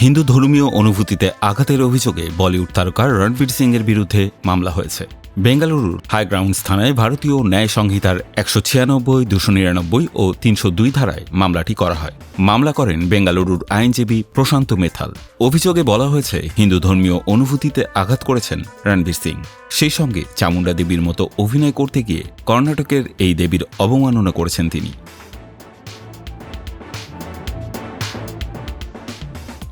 হিন্দু ধর্মীয় অনুভূতিতে আঘাতের অভিযোগে বলিউড তারকা রণবীর সিং এর বিরুদ্ধে মামলা হয়েছে। বেঙ্গালুরুর হাইগ্রাউন্ডস থানায় ভারতীয় ন্যায় সংহিতার ১৯৬, ২৯৯ ও ৩০২ ধারায় মামলাটি করা হয়। মামলা করেন বেঙ্গালুরুর আইনজীবী প্রশান্ত মেথাল। অভিযোগে বলা হয়েছে, হিন্দু ধর্মীয় অনুভূতিতে আঘাত করেছেন রণবীর সিং। সেই সঙ্গে চামুণ্ডা দেবীর মতো অভিনয় করতে গিয়ে কর্ণাটকের এই দেবীর অবমাননা করেছেন তিনি।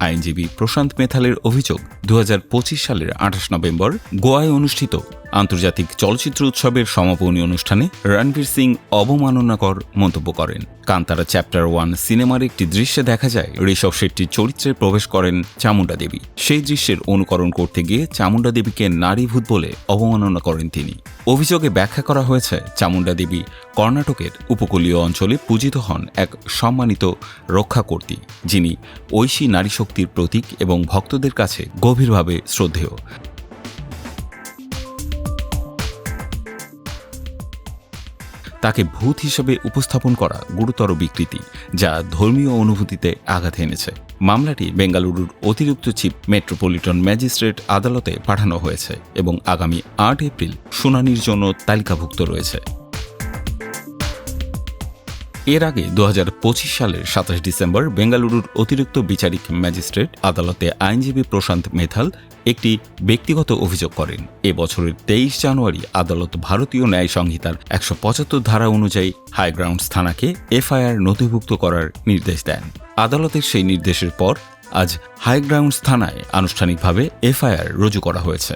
আইনজীবী প্রশান্ত মেথালের অভিযোগ, ২০২৫ সালের ২৮ নভেম্বর গোয়ায় অনুষ্ঠিত আন্তর্জাতিক চলচ্চিত্র উৎসবের সমাপনী অনুষ্ঠানে রণবীর সিং অবমাননাকর মন্তব্য করেন। কান্তারা চ্যাপ্টার 1 সিনেমার একটি দৃশ্যে দেখা যায় ঋষভ শেট্টির চরিত্রে প্রবেশ করেন চামুণ্ডা দেবী। সেই দৃশ্যের অনুকরণ করতে গিয়ে চামুণ্ডা দেবীকে নারীভূত বলে অবমাননা করেন তিনি। অভিযোগে ব্যাখ্যা করা হয়েছে, চামুণ্ডা দেবী কর্ণাটকের উপকূলীয় অঞ্চলে পূজিত হন এক সম্মানিত রক্ষাকর্ত্রী, যিনি ঐশী নারী শক্তির প্রতীক এবং ভক্তদের কাছে গভীরভাবে শ্রদ্ধেয়। তাকে ভূত হিসেবে উপস্থাপন করা গুরুতর বিকৃতি, যা ধর্মীয় অনুভূতিতে আঘাত এনেছে। মামলাটি বেঙ্গালুরুর অতিরিক্ত চিফ মেট্রোপলিটন ম্যাজিস্ট্রেট আদালতে পাঠানো হয়েছে এবং আগামী ৮ এপ্রিল শুনানির জন্য তালিকাভুক্ত রয়েছে। এর আগে ২০২৫ সালের ২৭ ডিসেম্বর বেঙ্গালুরুর অতিরিক্ত বিচারিক ম্যাজিস্ট্রেট আদালতে আইনজীবী প্রশান্ত মেথাল একটি ব্যক্তিগত অভিযোগ করেন। এ বছরের ২৩ জানুয়ারি আদালত ভারতীয় ন্যায় সংহিতার ১৭৫ ধারা অনুযায়ী হাইগ্রাউন্ডস থানাকে এফআইআর নথিভুক্ত করার নির্দেশ দেন। আদালতের সেই নির্দেশের পর আজ হাইগ্রাউন্ডস থানায় আনুষ্ঠানিকভাবে এফআইআর রুজু করা হয়েছে।